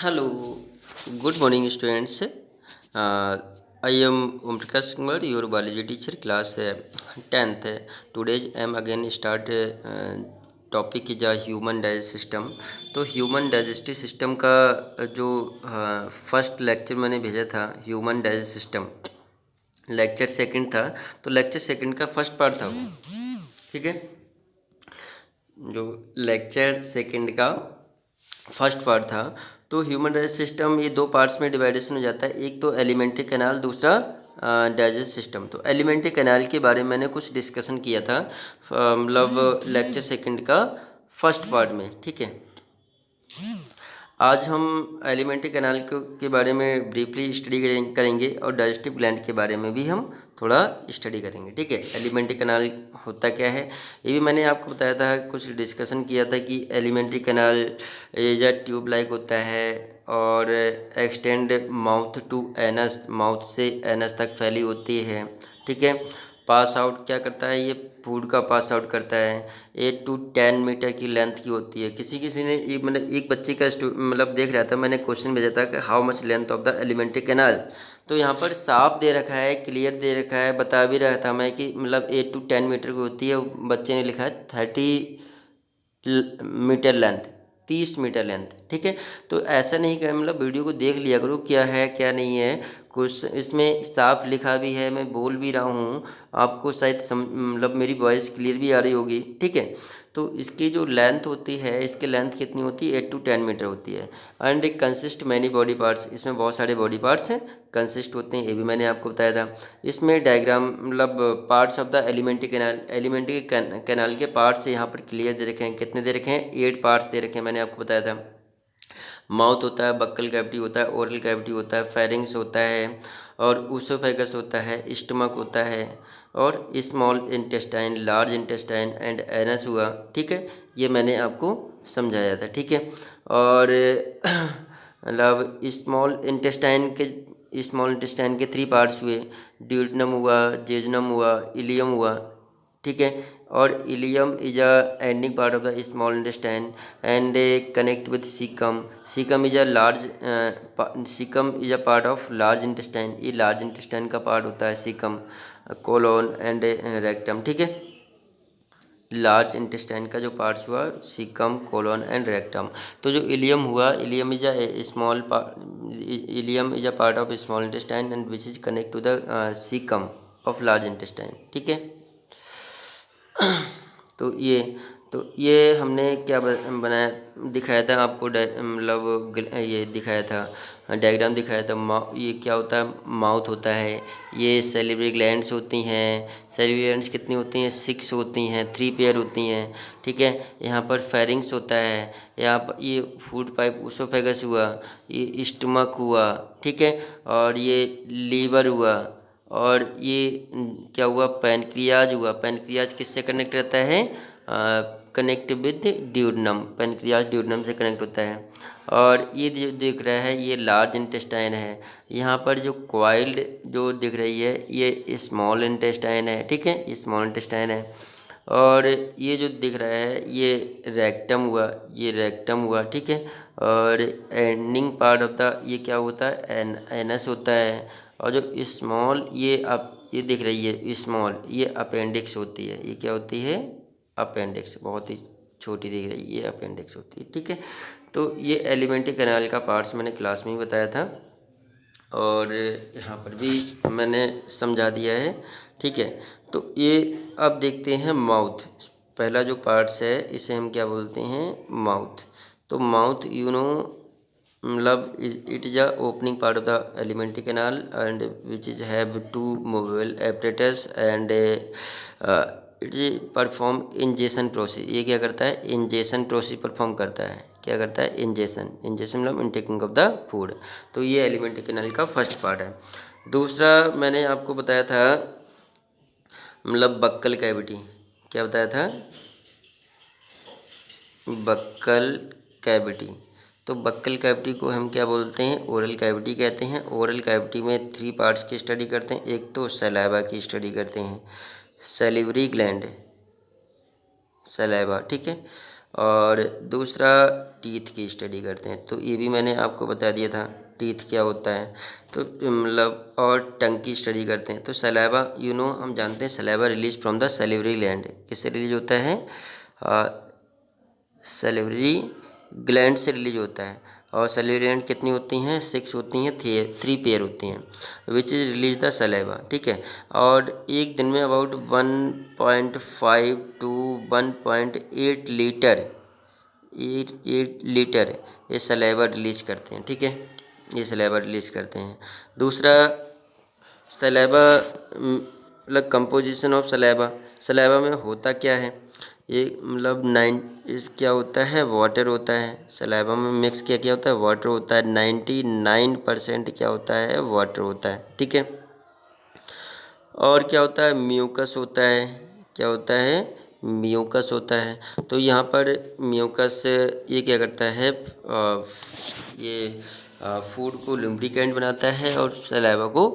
Hello, good morning, students. I am Om Prakash Kumar, your biology teacher, class 10th. Today I am again start topic is a human digestive system. तो human digestive system का जो first lecture मैंने भेजा था human digestive system, lecture second था। तो lecture second का first part था वो, ठीक है। जो लेक्चर सेकंड का फर्स्ट पार्ट था, तो ह्यूमन डाइजेस्ट सिस्टम ये दो पार्ट्स में डिवाइडेशन हो जाता है, एक तो एलिमेंट्री कैनाल, दूसरा डाइजेस्ट सिस्टम। तो एलिमेंट्री कैनाल के बारे में मैंने कुछ डिस्कशन किया था मतलब लेक्चर सेकंड का फर्स्ट पार्ट में, ठीक है। आज हम एलिमेंट्री कैनाल के बारे में ब्रीफली स्टडी करेंगे और डाइजेस्टिव ग्लैंड के बारे में भी हम थोड़ा स्टडी करेंगे, ठीक है। एलिमेंट्री कैनाल होता क्या है ये भी मैंने आपको बताया था, कुछ डिस्कशन किया था कि एलिमेंट्री कैनाल या ट्यूब लाइक होता है और extend mouth to anus, mouth से एनस तक फैली होती है, ठीक है। पास आउट क्या करता है, ये फूड का पास आउट करता है। 8 to 10 मीटर की लेंथ की होती है। किसी ने एक बच्चे का मतलब देख रहा था, मैंने क्वेश्चन भेजा था कि how much length of the alimentary canal. तो यहाँ पर साफ दे रखा है, क्लियर दे रखा है, बता भी रहा था मैं कि मतलब 8 to 10 मीटर की होती है। बच्चे ने लिखा है 30 मीटर लेंथ, 30 मीटर लेंथ, ठीक है। तो ऐसा नहीं कि मतलब वीडियो को देख लिया करो क्या है क्या नहीं है, कुछ इसमें साफ लिखा भी है, मैं बोल भी रहा हूँ, आपको शायद मतलब मेरी वॉइस क्लियर भी आ रही होगी, ठीक है। तो इसकी जो लेंथ होती है, इसकी लेंथ कितनी होती है, 8 to 10 मीटर होती है। And it consist many body parts, इसमें बहुत सारे बॉडी पार्ट्स हैं, कंसिस्ट होते हैं, ये भी मैंने आपको बताया था। इसमें डायग्राम मतलब parts of the alimentary canal, alimentary canal के पार्ट्स यहाँ पर क्लियर दे रखे हैं। कितने दे रखे हैं, 8 पार्ट्स दे रखे हैं, मैंने आपको बताया था। माउथ होता है, बक्कल कैविटी होता है, ओरल कैविटी होता है, फेरिंग्स होता है और ऊसोफेगस होता है, स्टमक होता है और small intestine, large intestine and anus हुआ, ठीक है। ये मैंने आपको समझाया था, ठीक है। और मतलब स्मॉल इंटेस्टाइन के 3 पार्ट्स हुए, ड्यूडेनम हुआ, जेजुनम हुआ, इलियम हुआ, ठीक है। और ilium is a ending part of the small intestine and connect with caecum. Caecum is a part of large intestine, ये लार्ज इंटेस्टाइन का पार्ट होता है सीकम, कोलोन एंड रेक्टम, ठीक है। लार्ज इंटेस्टाइन का जो पार्ट्स हुआ सीकम, कोलोन एंड रेक्टम। तो जो इलियम हुआ, ileum is a part of small intestine and which is connect to the caecum of large intestine, ठीक है। तो ये हमने क्या बनाया, दिखाया था आपको, मतलब ये दिखाया था, डायग्राम दिखाया था। ये क्या होता है, माउथ होता है, ये सैलिवरी ग्लैंड्स होती हैं। सैलिवरी ग्लैंड्स कितनी होती हैं, 6 होती हैं, 3 पेयर होती हैं, ठीक है। यहाँ पर फेरिंग्स होता है, यहाँ पर ये फूड पाइप ऊसोफेगस हुआ, ये स्टमक हुआ, ठीक है। और ये लीवर हुआ और ये क्या हुआ, पैनक्रियाज हुआ। पैनक्रियाज किससे कनेक्ट रहता है, connect with duodenum, pancreas duodenum से कनेक्ट होता है। और ये जो दिख रहा है ये लार्ज इंटेस्टाइन है। यहाँ पर जो क्वाइल्ड जो दिख रही है ये स्मॉल इंटेस्टाइन है, ठीक है, ये स्मॉल इंटेस्टाइन है। और ये जो दिख रहा है ये रेक्टम हुआ, ये रेक्टम हुआ, ठीक है। और एंडिंग पार्ट ऑफ द ये क्या होता है, एनस होता है। और जो स्मॉल ये दिख रही है स्मॉल, ये अपेंडिक्स होती है। ये क्या होती है, अपेंडिक्स, बहुत ही छोटी दिख रही है, ये अपेंडिक्स होती है, ठीक है। तो ये एलिमेंट्री कैनाल का पार्ट्स मैंने क्लास में ही बताया था और यहाँ पर भी मैंने समझा दिया है, ठीक है। तो ये अब देखते हैं माउथ। पहला जो पार्ट्स है इसे हम क्या बोलते हैं, माउथ। तो माउथ मतलब it is a opening part of the alimentary canal and which is have two movable apparatus and it is perform ingestion process. ये क्या करता है, इंजेशन प्रोसेस परफॉर्म करता है। क्या करता है, इंजेशन, इंजेशन मतलब इनटेकिंग ऑफ द फूड। तो ये एलिमेंट्री कैनाल का फर्स्ट पार्ट है। दूसरा मैंने आपको बताया था मतलब बक्कल कैविटी। क्या बताया था, बक्कल कैविटी। तो बक्कल कैविटी को हम क्या बोलते हैं, ओरल कैविटी कहते हैं। ओरल कैविटी में 3 पार्ट्स की स्टडी करते हैं। एक तो सलाइवा की स्टडी करते हैं, सैलिवरी ग्लैंड, सलाइवा, ठीक है। और दूसरा टीथ की स्टडी करते हैं, तो ये भी मैंने आपको बता दिया था टीथ क्या होता है। तो मतलब और टंग की स्टडी करते हैं। तो सलाइवा हम जानते हैं saliva release from the salivary gland किससे रिलीज होता है, सैलिवरी ग्लैंड से रिलीज होता है। और सैलिवरी ग्लैंड कितनी होती हैं, 6 होती हैं, 3 पेयर होती हैं, which is release the saliva, ठीक है। और एक दिन में अबाउट 1.5 टू 1.8 लीटर 8 लीटर ये सलाइवा रिलीज करते हैं, ठीक है, ये सलाइवा रिलीज करते हैं। दूसरा सलाइवा मतलब कंपोजिशन ऑफ सलाइवा, सलाइवा में होता क्या है, ये मतलब क्या होता है, वाटर होता है। सलाइवा में मिक्स क्या क्या होता है, वाटर होता है। 99% क्या होता है, वाटर होता है, ठीक है। और क्या होता है, म्यूकस होता है, क्या होता है, म्यूकस होता है। तो यहाँ पर म्यूकस ये क्या करता है, ये फूड को लुब्रिकेंट बनाता है और सलाइवा को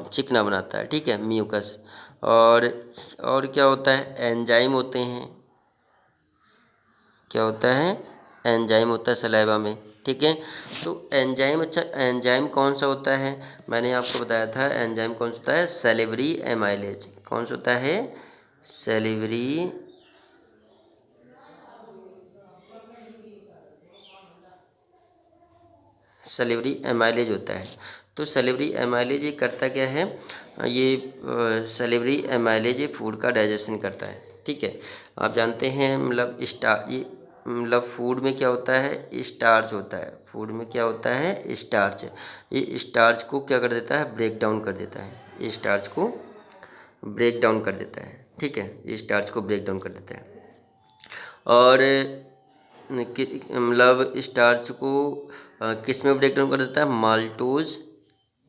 चिकना बनाता है, ठीक है, म्यूकस। और क्या होता है, एंजाइम होते हैं, क्या होता है, एंजाइम होता है सलाइवा में, ठीक है। तो एंजाइम, अच्छा एंजाइम कौन सा होता है, मैंने आपको बताया था एंजाइम कौन सा होता है, सैलिवरी एमाइलेज। कौन सा होता है, सैलिवरी सैलिवरी एमाइलेज होता है। तो सैलिवरी एमाइलेज ये करता क्या है, ये सैलिवरी एमाइलेज ये फूड का डाइजेशन करता है, ठीक है। आप जानते हैं मतलब ये मतलब फूड में क्या होता है, स्टार्च होता है, फूड में क्या होता है, स्टार्च। ये स्टार्च को क्या कर देता है, ब्रेक डाउन कर देता है, ये स्टार्च को ब्रेक डाउन कर देता है, ठीक है, ये स्टार्च को ब्रेक डाउन कर देता है। और मतलब स्टार्च को किस में ब्रेक डाउन कर देता है, माल्टोज,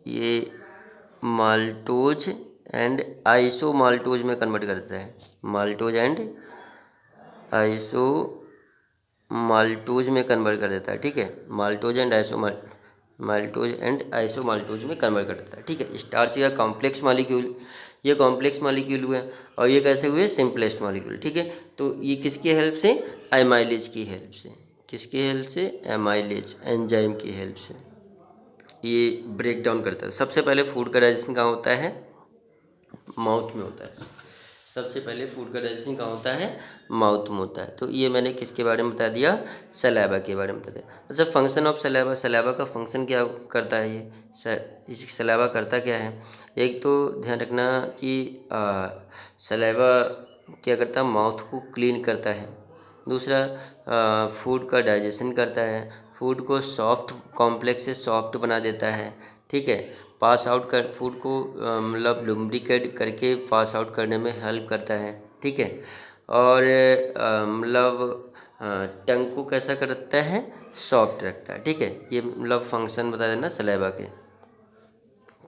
ये माल्टोज एंड आइसो माल्टोज में कन्वर्ट कर देता है, माल्टोज एंड आइसो माल्टोज में कन्वर्ट कर देता है, ठीक है, माल्टोज एंड आइसो माल्टोज में कन्वर्ट कर देता है, ठीक है। स्टार्च या कॉम्प्लेक्स मॉलिक्यूल, ये कॉम्प्लेक्स मॉलिक्यूल हुए, और ये कैसे हुए, सिंपलेस्ट मॉलिक्यूल, ठीक है। तो ये किसकी हेल्प से, एमाइलेज की हेल्प से, किसकी हेल्प से, एमाइलेज एंजाइम की हेल्प से ये ब्रेक डाउन करता है। सबसे पहले फूड का डाइजेशन कहाँ होता है, माउथ में होता है। सबसे पहले फूड का डाइजेशन कहाँ होता है, माउथ में होता है। तो ये मैंने किसके बारे में बता दिया, सलाइवा के बारे में बता दिया। अच्छा, फंक्शन ऑफ सलाइवा, सलाइवा का फंक्शन क्या करता है, ये सलाइवा करता क्या है। एक तो ध्यान रखना कि सलाइवा क्या करता है, माउथ को क्लीन करता है। दूसरा फूड का डाइजेशन करता है, फूड को सॉफ्ट, कॉम्प्लेक्स से सॉफ्ट बना देता है, ठीक है। पास आउट कर फूड को मतलब लुब्रिकेट करके पास आउट करने में हेल्प करता है, ठीक है। और मतलब टंग को कैसा करता है, सॉफ्ट रखता है, ठीक है। ये मतलब फंक्शन बता देना सलाइवा के,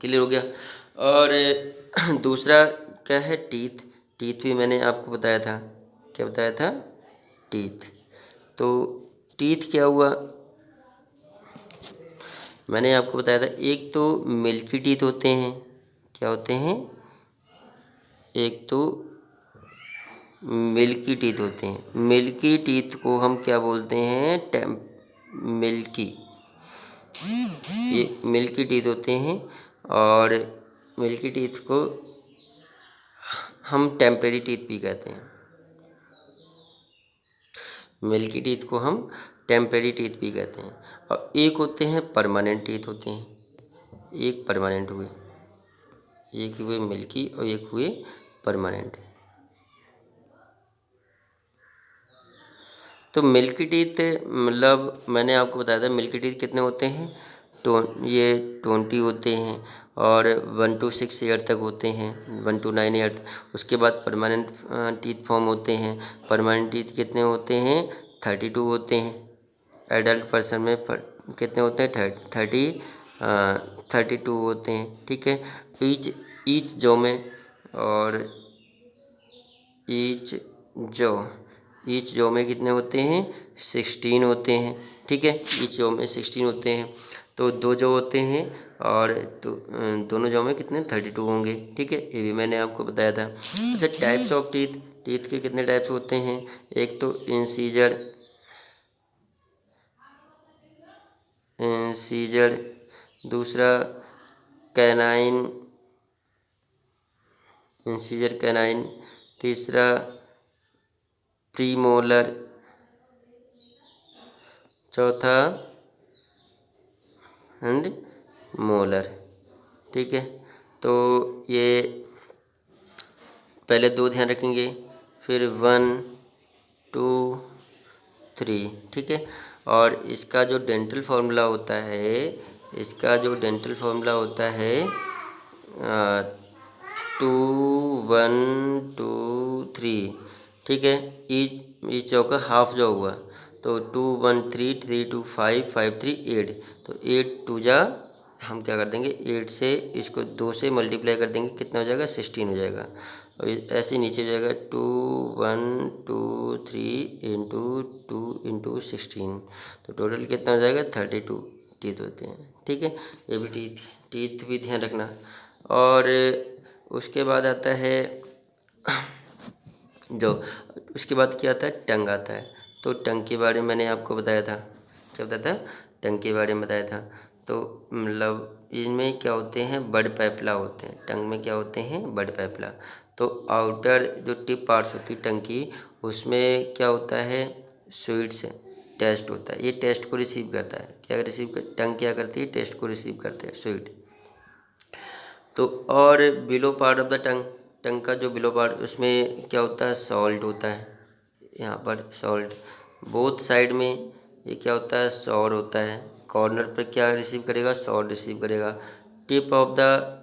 क्लियर हो गया। और दूसरा क्या है, टीथ, टीथ भी मैंने आपको बताया था, क्या बताया था, टीथ। तो टीथ क्या हुआ, मैंने आपको बताया था एक तो मिल्की टीथ होते हैं, क्या होते हैं, एक तो मिल्की टीथ होते हैं। मिल्की टीथ को हम क्या बोलते हैं, मिल्की, ये मिल्की टीथ होते हैं। और मिल्की टीथ को हम टेम्परेरी टीथ भी कहते हैं, मिल्की टीथ को हम टेम्परेरी टीथ भी कहते हैं। और एक होते हैं परमानेंट टीथ होते हैं, एक परमानेंट हुए, एक हुए मिल्की और एक हुए परमानेंट। तो मिल्की टीथ मतलब मैंने आपको बताया था मिल्की टीथ कितने होते हैं, ये 20 होते हैं, और 1 to 6 ईयर तक होते हैं, 1 to 9 ईयर। उसके बाद परमानेंट टीथ फॉर्म होते हैं। परमानेंट टीथ कितने होते हैं, 32 होते हैं। एडल्ट पर्सन में कितने होते हैं, 32 होते हैं, ठीक है। ईच ईच जॉ में, और ईच जॉ ईच जॉ में कितने होते हैं, 16 होते हैं, ठीक है। ईच जॉ में 16 होते हैं। तो 2 जॉ होते हैं, और तो दोनों जॉ में कितने, 32 होंगे, ठीक है। ये भी मैंने आपको बताया था। अच्छा, टाइप्स ऑफ टीथ, टीथ के कितने टाइप्स होते हैं? एक तो इंसीजर, दूसरा कैनाइन, इंसीजर कैनाइन, तीसरा प्रीमोलर, चौथा एंड मोलर। ठीक है, तो ये पहले 2 ध्यान रखेंगे, फिर 1 2 3। ठीक है, और इसका जो डेंटल फार्मूला होता है, इसका जो डेंटल फार्मूला होता है 2 1 2 3। ठीक है, ईच चौका हाफ जो हुआ, तो 2 1 3 3 2 5 5 3 8, तो 8 2 जा, हम क्या कर देंगे 8 से इसको 2 से मल्टीप्लाई कर देंगे, कितना हो जाएगा 16 हो जाएगा। और ऐसे नीचे हो जाएगा 2 1 2 3 इंटू 2 इंटू 16, तो टोटल कितना हो जाएगा 32 टीथ होते हैं। ठीक है, ये भी टीथ भी ध्यान रखना। और उसके बाद आता है जो, उसके बाद क्या आता है, टंग आता है। तो टंग के बारे में मैंने आपको बताया था, क्या बताया था, टंग के बारे में बताया था। तो मतलब इनमें क्या होते हैं, बड पैपला होते हैं, टंग में क्या होते हैं, बड पैपला। तो आउटर जो टिप पार्ट्स होती है टंग की, उसमें क्या होता है, स्वीट्स टेस्ट होता है, ये टेस्ट को रिसीव करता है। क्या टंग क्या करती है, टेस्ट को रिसीव करते हैं, स्वीट। तो और below part of the tongue, tongue का जो बिलो पार्ट, उसमें क्या होता है, सॉल्ट होता है, यहाँ पर सॉल्ट। बोथ साइड में ये क्या होता है, सॉर होता है। कॉर्नर पर क्या रिसीव करेगा, सॉर रिसीव करेगा। टिप ऑफ द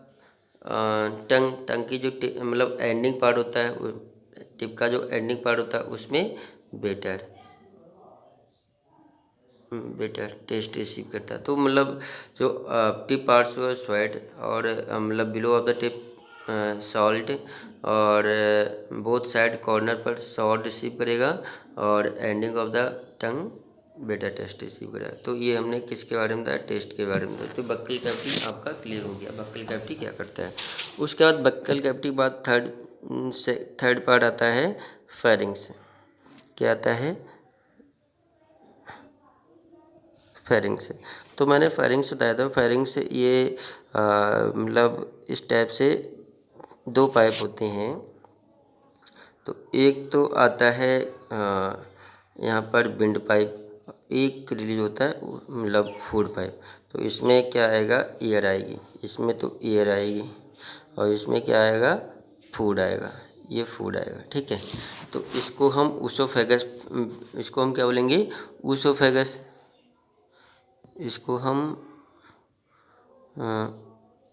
टंग, टंग की जो मतलब एंडिंग पार्ट होता है, टिप का जो एंडिंग पार्ट होता है उसमें बेटर बेटर टेस्ट रिसीव करता है। तो मतलब जो टिप पार्ट्स हुआ स्वेट, और मतलब below of the tip salt, और बोथ साइड कॉर्नर पर सॉल्ट रिसीव करेगा, और एंडिंग ऑफ द टंग बेटा टेस्ट रिसीव करेगा। तो ये हमने किसके बारे में बताया, टेस्ट के बारे में बताया। तो बक्कल कैविटी आपका क्लियर हो गया, बक्कल कैविटी क्या करता है। उसके बाद बक्कल कैविटी के बाद थर्ड पार्ट आता है फेरिंग्स। क्या आता है, फेरिंग्स। तो मैंने फेरिंग्स बताया था, फेरिंग्स ये मतलब इस टाइप से 2 पाइप होते हैं। तो एक तो आता है यहाँ पर विंड पाइप, एक रिलीज होता है मतलब फूड पाइप। तो इसमें क्या आएगा, एयर आएगी, इसमें तो एयर आएगी, और इसमें क्या आएगा, फूड आएगा, ये फूड आएगा। ठीक है, तो इसको हम ऊसोफेगस, इसको हम क्या बोलेंगे, ऊसोफेगस। इसको हम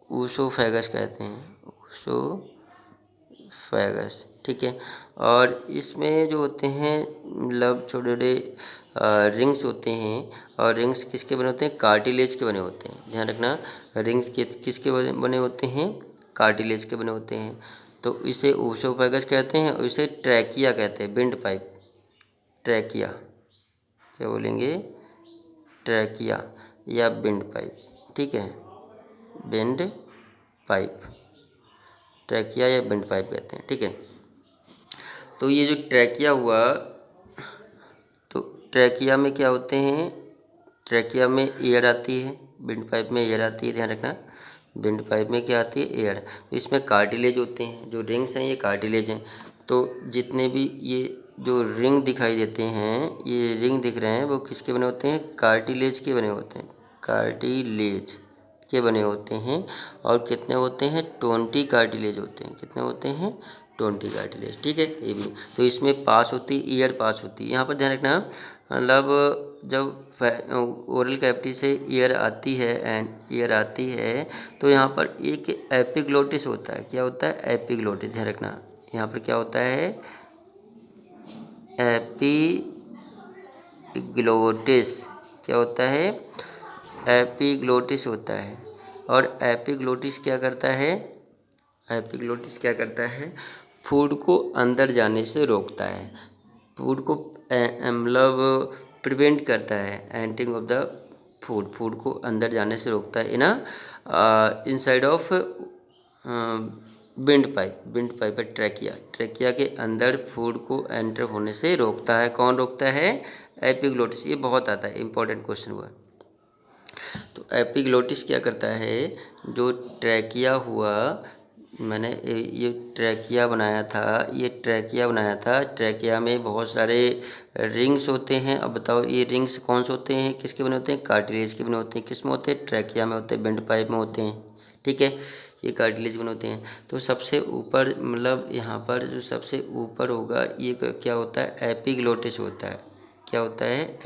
ऊसोफेगस कहते हैं, ऊसोफेगस। ठीक है, और इसमें जो होते हैं मतलब छोटे छोटे रिंग्स होते हैं, और रिंग्स किसके बने होते हैं, कार्टिलेज के बने होते हैं। ध्यान रखना, रिंग्स किसके बने होते हैं, कार्टिलेज के बने होते हैं। तो इसे ऊसोफेगस कहते हैं, और इसे ट्रैकिया कहते हैं, विंड पाइप, ट्रैकिया। क्या बोलेंगे, ट्रैकिया या विंड पाइप। ठीक है, विंड पाइप, ट्रैकिया या विंड पाइप कहते हैं। ठीक है, तो ये जो ट्रैकिया हुआ, तो ट्रैकिया में क्या होते हैं, ट्रैकिया में एयर आती है, विंड पाइप में एयर आती है। ध्यान रखना, विंड पाइप में क्या आती है, एयर। तो इसमें कार्टिलेज होते हैं, जो रिंग्स हैं ये कार्टिलेज हैं। तो जितने भी ये जो रिंग दिखाई देते हैं, ये रिंग दिख रहे हैं, वो किसके बने होते हैं, कार्टिलेज के बने होते हैं, कार्टिलेज के बने होते हैं। और कितने होते हैं, 20 कार्टिलेज होते हैं। कितने होते हैं, 20 कार्टिलेज। ठीक है, ये भी। तो इसमें पास होती है, ईयर पास होती है। यहाँ पर ध्यान रखना, मतलब जब ओरल कैविटी से ईयर आती है एंड ईयर आती है, तो यहाँ पर एक एपिग्लोटिस होता है। क्या होता है, एपिग्लोटिस। ध्यान रखना, यहाँ पर क्या होता है, एपिग्लोटिस। क्या होता है, एपिग्लोटिस होता है। और एपिग्लोटिस क्या करता है, एपिग्लोटिस क्या करता है, फूड को अंदर जाने से रोकता है, फूड को मतलब प्रिवेंट करता है, एंटिंग ऑफ द फूड, को अंदर जाने से रोकता है, इनसाइड ऑफ विंड पाइप है ट्रैकिया, ट्रैकिया के अंदर फूड को एंटर होने से रोकता है। कौन रोकता है? एपिग्लोटिस। ये बहुत आता है, इंपॉर्टेंट क्वेश्चन हुआ। तो एपिग्लोटिस क्या करता है? जो ट्रैकिया हुआ, मैंने ये ट्रैकिया बनाया था, ये ट्रैकिया बनाया था। ट्रैकिया में बहुत सारे रिंग्स होते हैं। अब बताओ ये रिंग्स कौन से होते हैं, किसके बने होते हैं? कार्टिलेज के बने होते हैं। किस में होते हैं? ट्रैकिया में होते हैं, विंड पाइप में होते हैं। ठीक है, ये कार्टिलेज बने होते हैं। तो सबसे ऊपर मतलब यहाँ पर जो सबसे ऊपर होगा ये क्या होता है? एपिग्लोटिस होता है। क्या होता है?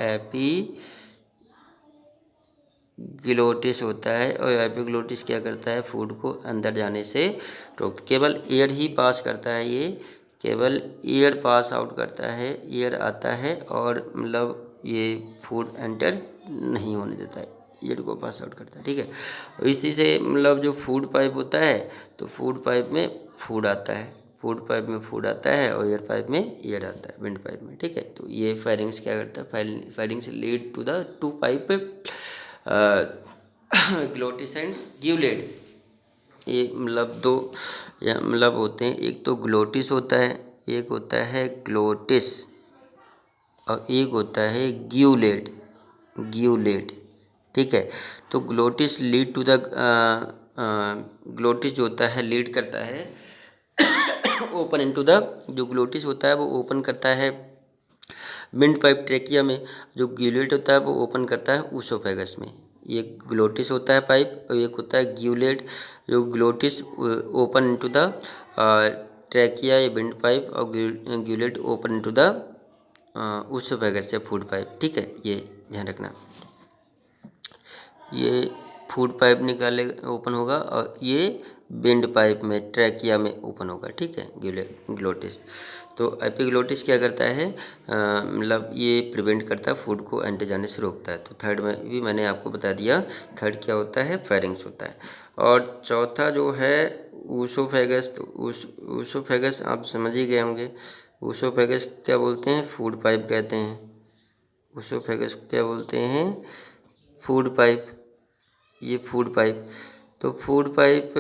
एपिग्लोटिस होता है। और एपिग्लोटिस क्या करता है? फूड को अंदर जाने से रोक, केवल एयर ही पास करता है। ये केवल एयर पास आउट करता है, एयर आता है और मतलब ये फूड एंटर नहीं होने देता है, एयर को पास आउट करता है। ठीक है, और इसी से मतलब जो फूड पाइप होता है, तो फूड पाइप में फूड आता है, फूड पाइप में फूड आता है और एयर पाइप में एयर आता है, विंड पाइप में। ठीक है, तो ये फायरिंग्स क्या करता है? Pharynx lead to the two pipe glottis and gullet. ये मतलब दो या मतलब होते हैं, एक तो ग्लोटिस होता है, एक होता है ग्लोटिस, और एक होता है ग्यूलेट, ग्यूलेट। ठीक है, तो glottis lead to the glottis जो होता है लीड करता है ओपन इनटू द, जो ग्लोटिस होता है वो ओपन करता है विंड पाइप ट्रेकिया में। जो ग्यूलेट होता है वो ओपन करता है ऊसोफेगस में। ये ग्लोटिस होता है पाइप, और एक होता है ग्यूलेट। जो glottis open into the trachea या विंड पाइप, और ग्यूलेट ओपन इनटू द ऊसोफेगस या फूड पाइप। ठीक है, ये ध्यान रखना। ये फूड पाइप निकाले ओपन होगा, और ये विंड पाइप में ट्रैकिया में ओपन होगा। ठीक है, ग्लोटिस। तो एपिग्लोटिस क्या करता है? मतलब ये प्रिवेंट करता है, फूड को एंटर जाने से रोकता है। तो थर्ड में भी मैंने आपको बता दिया। थर्ड क्या होता है? फेरिंग्स होता है। और चौथा जो है ऊसोफेगस। तो ऊसोफेगस आप समझ ही गए होंगे। ऊसोफेगस क्या बोलते हैं? फूड पाइप कहते हैं। ऊसोफेगस को क्या बोलते हैं? Food pipe. ये फूड पाइप, तो फूड पाइप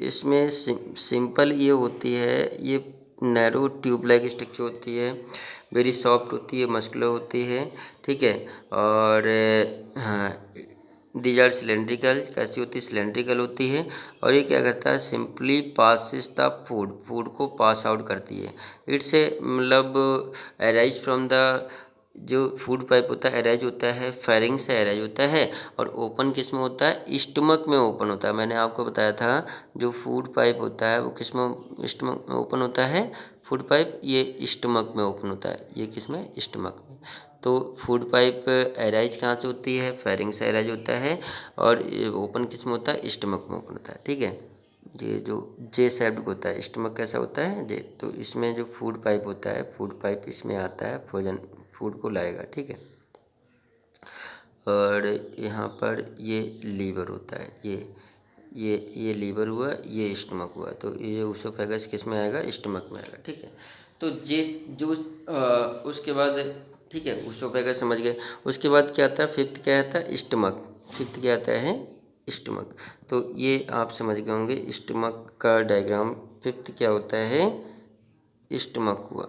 इसमें सिंपल ये होती है, ये नैरो ट्यूब लाइक स्ट्रक्चर होती है, वेरी सॉफ्ट होती है, मस्कुलर होती है। ठीक है, और हाँ, दीज आर सिलेंड्रिकल। कैसी होती है? सिलेंड्रिकल होती है। और ये क्या करता है? Simply passes the food, food को पास आउट करती है। इट्स मतलब अराइज फ्रॉम द, जो फूड पाइप होता है अराइज होता है फेरिंग से अराइज होता है, और ओपन किस में होता है? स्टमक में ओपन होता है। मैंने आपको बताया था जो फूड पाइप होता है वो किस में? स्टमक में ओपन होता है। फूड पाइप ये स्टमक में ओपन होता है। ये किस में? स्टमक में। तो फूड पाइप अराइज कहाँ से होती है? फेरिंग से अराइज होता है, और ये ओपन किस में होता है? स्टमक में ओपन होता है। ठीक है, ये जो जे शेप्ड होता है, स्टमक कैसा होता है? जे। तो इसमें जो फूड पाइप होता है, फूड पाइप इसमें आता है, भोजन फूड को लाएगा। ठीक है, और यहाँ पर ये लीवर होता है, ये लीवर हुआ, ये स्टमक हुआ। तो ये ऊसोफेगस किस में आएगा? स्टमक में आएगा। ठीक है, तो जे जो उसके बाद, ठीक है, ऊसोफेगस समझ गए। उसके बाद क्या आता है? फिफ्थ क्या आता है? स्टमक। फिफ्थ क्या आता है? स्टमक। तो ये आप समझ गए होंगे स्टमक का डायग्राम। फिफ्थ क्या होता है? स्टमक हुआ,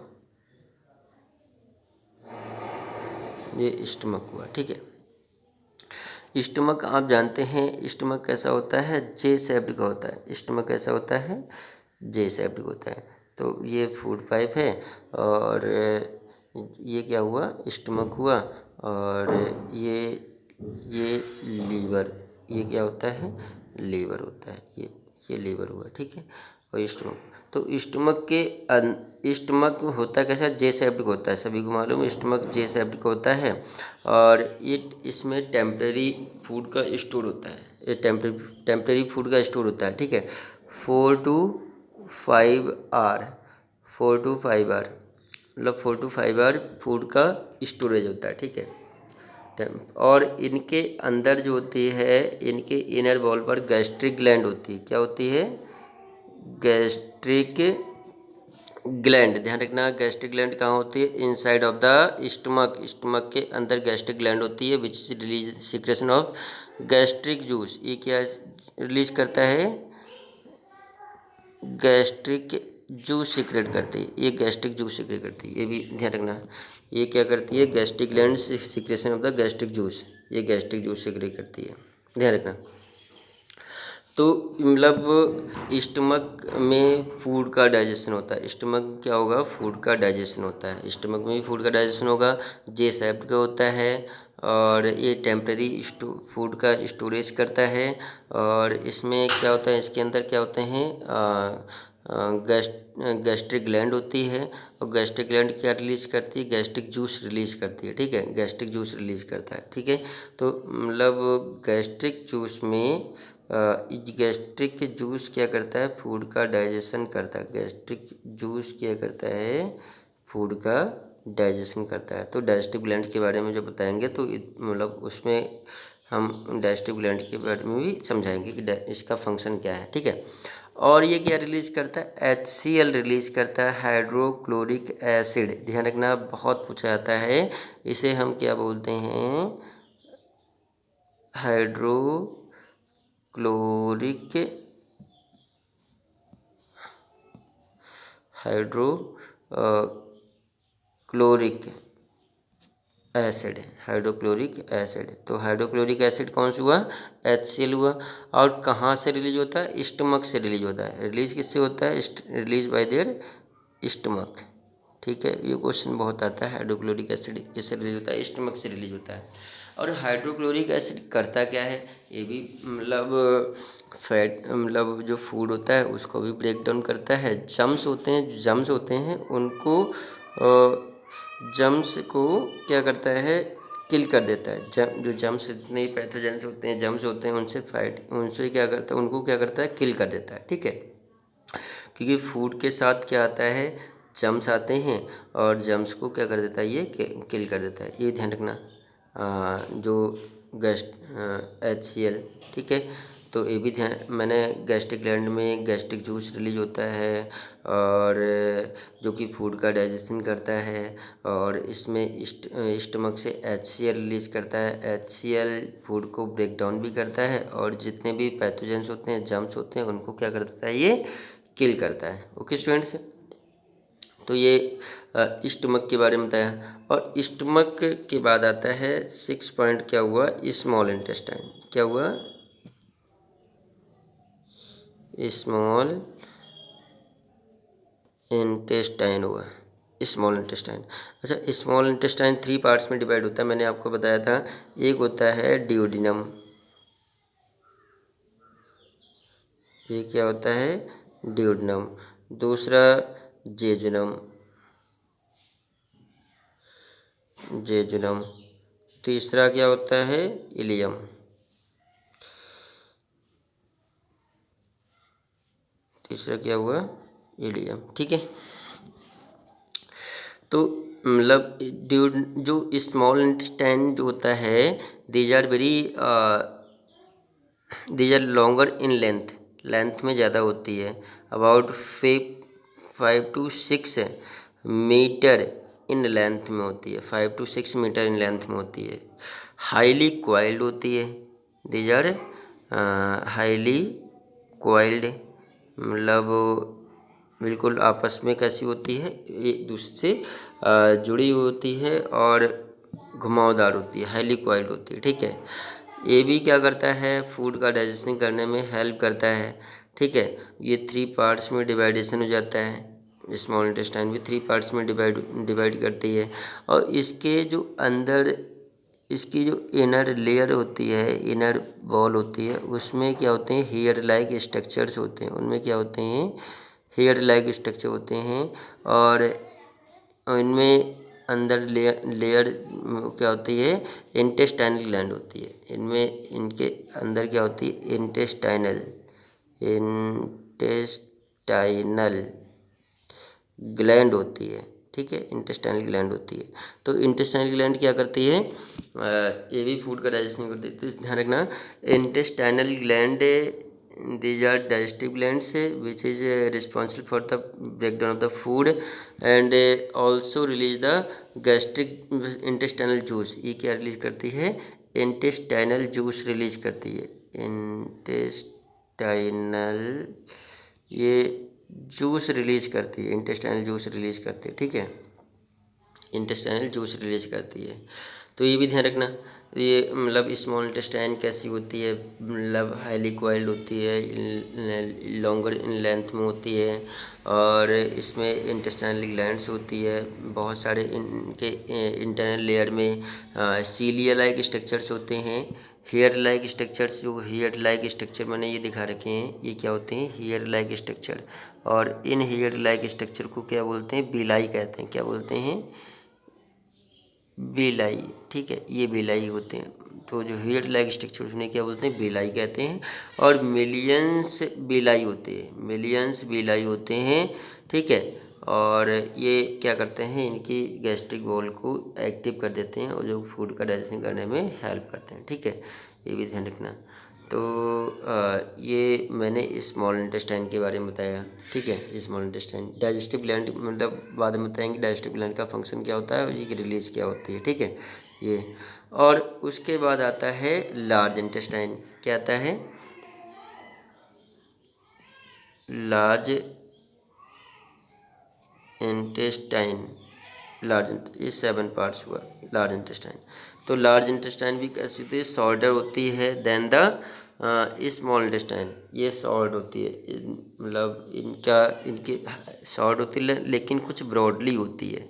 ये स्टमक हुआ। ठीक है, स्टमक आप जानते हैं स्टमक कैसा होता है? जे शेप्ड का होता है। स्टमक कैसा होता है? जे शेप्ड का होता है। तो ये फूड पाइप है, और ये क्या हुआ? स्टमक हुआ, और ये लीवर, ये क्या होता है? लीवर होता है। ये लीवर हुआ। ठीक है, और स्टमक। तो स्टमक के स्टमक होता कैसा? जे शेप्ड का होता है, सभी को मालूम है स्टमक जे शेप्ड का होता है। और ये इसमें टेम्परेरी फूड का स्टोर होता है, ये टेम्परेरी फूड का स्टोर होता है। ठीक है, 4 to 5 आवर, 4 to 5 आवर, मतलब 4 to 5 आवर फूड का स्टोरेज होता है। ठीक है, और इनके अंदर जो होती है, इनके इनर वॉल पर गैस्ट्रिक ग्लैंड होती है। क्या होती है? Gastric gland. ध्यान रखना, गैस्ट्रिक ग्लैंड कहाँ होती है? Inside of the stomach. Stomach के अंदर गैस्ट्रिक ग्लैंड होती है, which is release secretion of gastric juice. ये क्या रिलीज करता है? गैस्ट्रिक जूस सीक्रेट करती है, ये गैस्ट्रिक जूस सीक्रेट करती है, ये भी ध्यान रखना। ये क्या करती है, gastric gland secretion of the gastric juice, ये गैस्ट्रिक जूस सीक्रेट करती है, ध्यान रखना। तो मतलब स्टमक में फूड का डाइजेशन होता है, स्टमक क्या होगा, फूड का डाइजेशन होता है, स्टमक में भी फूड का डाइजेशन होगा, जे सेप्ट का होता है, और ये टेम्परेरी फूड का स्टोरेज करता है। और इसमें क्या होता है, इसके अंदर क्या होते हैं, गैस्ट्रिक ग्लैंड होती है, और गैस्ट्रिक ग्लैंड क्या रिलीज करती है, गैस्ट्रिक जूस रिलीज करती है, ठीक है, गैस्ट्रिक जूस रिलीज करता है, ठीक है। तो मतलब गैस्ट्रिक जूस में गैस्ट्रिक जूस क्या करता है, फूड का डाइजेशन करता है, गैस्ट्रिक जूस क्या करता है, फूड का डाइजेशन करता है। तो डाइजेस्टिव ग्लैंड के बारे में जब बताएंगे तो मतलब उसमें हम डाइजेस्टिव ग्लैंड के बारे में भी समझाएंगे कि इसका फंक्शन क्या है, ठीक है। और ये क्या रिलीज करता है, HCl रिलीज करता है, हाइड्रोक्लोरिक एसिड, ध्यान रखना, बहुत पूछा जाता है, इसे हम क्या बोलते हैं, hydrochloric hydrochloric acid, hydrochloric acid. तो हाइड्रोक्लोरिक एसिड कौन सा हुआ, HCl हुआ। और कहाँ से रिलीज होता है, स्टमक से रिलीज होता है, रिलीज किससे होता है, रिलीज बाय देयर स्टमक, ठीक है। ये क्वेश्चन बहुत आता है, हाइड्रोक्लोरिक एसिड किससे रिलीज होता है, स्टमक से रिलीज होता है। और हाइड्रोक्लोरिक एसिड करता क्या है, ये भी मतलब फैट, मतलब जो फूड होता है उसको भी ब्रेक डाउन करता है। जम्स होते हैं, जम्स होते हैं उनको जम्स को क्या करता है, किल कर देता है। जो जम्स जितने पैथोजेंस होते हैं, जम्स होते हैं, उनसे क्या करता है, उनको क्या करता है, किल कर देता है, ठीक है। क्योंकि फूड के साथ क्या आता है, जम्स आते हैं, और जम्स को क्या कर देता है, ये किल कर देता है, ये ध्यान रखना। जो HCl, ठीक है। तो ये भी ध्यान, मैंने गैस्ट्रिक ग्लैंड में गैस्ट्रिक जूस रिलीज होता है, और जो कि फूड का डाइजेशन करता है, और इसमें स्टमक से HCl रिलीज करता है, HCl फूड को ब्रेक डाउन भी करता है, और जितने भी पैथोजेंस होते हैं, जम्स होते हैं, उनको क्या करता है, ये किल करता है। ओके स्टूडेंट्स, तो ये स्टमक के बारे में बताया। और स्टमक के बाद आता है 6 पॉइंट, क्या हुआ, स्मॉल इंटेस्टाइन, क्या हुआ, स्मॉल इंटेस्टाइन हुआ, स्मॉल इंटेस्टाइन। अच्छा, स्मॉल इंटेस्टाइन 3 पार्ट्स में डिवाइड होता है, मैंने आपको बताया था। एक होता है डिओडिनम, ये क्या होता है, डिओडिनम। दूसरा जेजुनम, जेजुनम। तीसरा क्या होता है, इलियम। तीसरा क्या हुआ, इलियम, ठीक है। तो मतलब जो स्मॉल इंटेस्टाइन जो होता है, these are very, these are longer in length, length में ज़्यादा होती है, about 5 to 6 metre in length में होती है, 5 to 6 मीटर इन लेंथ में होती है। हाईली क्वाइल्ड होती है, दीज आर हाईली क्वाइल्ड, मतलब बिल्कुल आपस में कैसी होती है, एक दूसरे से जुड़ी हुई होती है, और घुमावदार होती है, हाईली क्वाइल्ड होती है, ठीक है। ये भी क्या करता है, फूड का डाइजेशन करने में हेल्प करता है, ठीक है। ये 3 पार्ट्स में डिवाइडेशन हो जाता है, स्मॉल इंटेस्टाइन भी 3 पार्ट्स में डिवाइड करती है। और इसके जो अंदर, इसकी जो इनर लेयर होती है, इनर वॉल होती है, उसमें क्या होते हैं, हेयर लाइक स्ट्रक्चर्स होते हैं, उनमें क्या होते हैं, हेयर लाइक स्ट्रक्चर होते हैं। और इनमें अंदर लेयर क्या होती है, इंटेस्टाइनल ग्लैंड होती है, इनमें इनके अंदर क्या होती है, इंटेस्टाइनल ग्लैंड होती है, ठीक है, इंटेस्टाइनल ग्लैंड होती है। तो इंटेस्टाइनल ग्लैंड क्या करती है, ये भी फूड का डाइजेशन करती है, तो ध्यान रखना। Intestinal gland, these are digestive glands which is responsible for the breakdown of the food and also release the gastric intestinal juice, ये क्या रिलीज करती है, इंटेस्टाइनल जूस रिलीज करती है, इंटेस्टाइनल, ये जूस रिलीज करती है, इंटेस्टाइनल जूस रिलीज करती है, ठीक है, इंटेस्टाइनल जूस रिलीज करती है। तो ये भी ध्यान रखना, ये मतलब स्मॉल इंटेस्टाइन कैसी होती है, मतलब हाईली कॉइल्ड होती है, लॉन्गर इन लेंथ में होती है, और इसमें इंटेस्टाइनल ग्लैंड्स होती है, बहुत सारे इनके इंटरनल लेयर में सीलिया लाइक स्ट्रक्चर्स होते हैं, हेयर लाइक स्ट्रक्चर्स, जो हेयर लाइक स्ट्रक्चर मैंने ये दिखा रखे हैं, ये क्या होते हैं, हेयर लाइक स्ट्रक्चर। और इन हेयर लाइक स्ट्रक्चर को क्या बोलते हैं, बिलाई कहते हैं, क्या बोलते हैं, बेलाई, ठीक है, ये बेलाई होते हैं। तो जो हेयर लाइक स्ट्रक्चर उन्हें क्या बोलते हैं, बेलाई कहते हैं। और मिलियंस बेलाई होते हैं, मिलियंस बेलाई होते हैं, ठीक है। और ये क्या करते हैं, इनकी गैस्ट्रिक वॉल को एक्टिव कर देते हैं और जो फूड का डाइजेशन करने में हेल्प करते हैं, ठीक है, ये भी ध्यान रखना। तो ये मैंने स्मॉल इंटेस्टाइन के बारे में बताया, ठीक है। स्मॉल इंटेस्टाइन, डाइजेस्टिव ग्लैंड मतलब बाद में बताएंगे डाइजेस्टिव ग्लैंड का फंक्शन क्या होता है और ये रिलीज क्या होती है, ठीक है, ये। और उसके बाद आता है लार्ज इंटेस्टाइन, क्या आता है, लार्ज इंटेस्टाइन, ये 7 पार्ट्स हुआ लार्ज इंटेस्टाइन। तो लार्ज इंटेस्टाइन भी कैसी होती है, शॉर्टर होती है देन द स्मॉल इंटेस्टाइन, ये शॉर्ट होती है, मतलब इनके शॉर्ट होती है लेकिन कुछ ब्रॉडली होती है,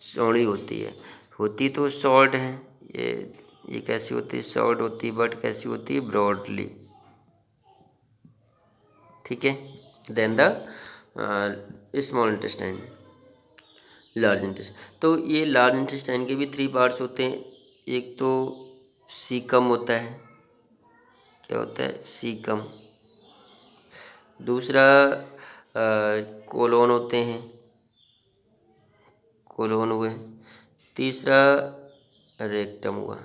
चौड़ी होती है, होती तो शॉर्ट है, ये ये कैसी होती है, शॉर्ट होती है, बट कैसी होती है, ब्रॉडली, ठीक है। Then the small intestine, large intestine. तो ये लार्ज इंटेस्टाइन के भी 3 पार्ट्स होते हैं, एक तो सीकम होता है, क्या होता है, सीकम। दूसरा कोलोन होते हैं, कोलोन हुए। तीसरा रेक्टम हुआ,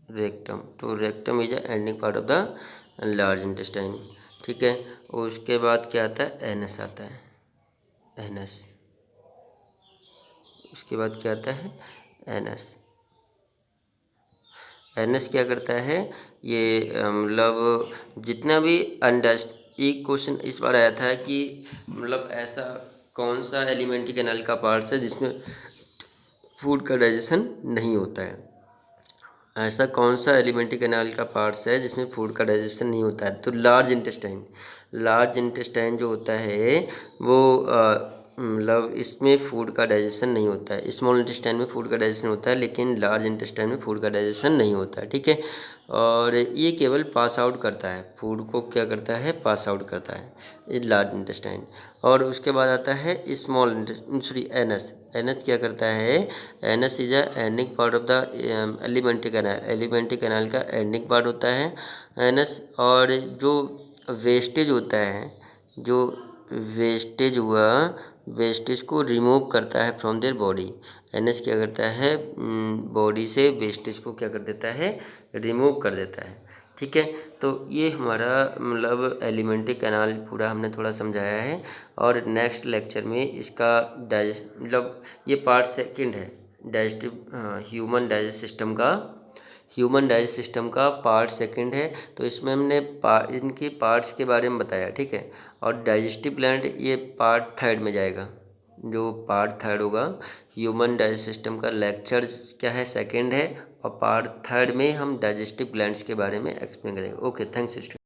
रेक्टम। तो rectum is ending part of the large intestine, ठीक है। और उसके बाद क्या आता है, एनस आता है, एनस। उसके बाद क्या आता है, एनस। एनएस क्या करता है, ये मतलब जितना भी अंडस्ट, एक क्वेश्चन इस बार आया था कि मतलब ऐसा कौन सा एलिमेंट्री कैनाल का पार्ट्स है जिसमें फूड का डाइजेशन नहीं होता है, ऐसा कौन सा एलिमेंट्री कैनाल का पार्ट्स है जिसमें फूड का डाइजेशन नहीं होता है। तो लार्ज इंटेस्टाइन, लार्ज इंटेस्टाइन जो होता है वो मतलब इसमें फूड का डाइजेशन नहीं होता है, स्मॉल इंटेस्टाइन में फूड का डाइजेशन होता है लेकिन लार्ज इंटेस्टाइन में फूड का डाइजेशन नहीं होता है, ठीक है। और ये केवल पास आउट करता है, फूड को क्या करता है, पास आउट करता है, ये लार्ज इंटेस्टाइन। और उसके बाद आता है स्मॉल सॉरी एनस, एनस क्या करता है, anus is a ending part of the alimentary canal, alimentary canal का एंडिंग पार्ट होता है एनस। और जो वेस्टेज होता है, जो वेस्टेज हुआ, वेस्टेज को रिमूव करता है फ्रॉम देयर बॉडी, एनएस क्या करता है, बॉडी से वेस्टेज को क्या कर देता है, रिमूव कर देता है, ठीक है। तो ये हमारा मतलब एलिमेंट्री कैनाल पूरा हमने थोड़ा समझाया है। और नेक्स्ट लेक्चर में इसका डाइजेस्ट मतलब ये पार्ट सेकंड है, डाइजेस्टिव ह्यूमन डाइजेस्ट सिस्टम का, ह्यूमन डाइजेस्ट सिस्टम का पार्ट सेकंड है। तो इसमें हमने इनके पार्ट्स के बारे में बताया, ठीक है। और डाइजेस्टिव ग्लैंड ये पार्ट थर्ड में जाएगा, जो पार्ट थर्ड होगा ह्यूमन डाइजेस्ट सिस्टम का लेक्चर क्या है, सेकंड है। और पार्ट थर्ड में हम डाइजेस्टिव ग्लैंड्स के बारे में एक्सप्लेन करेंगे। Okay, thanks.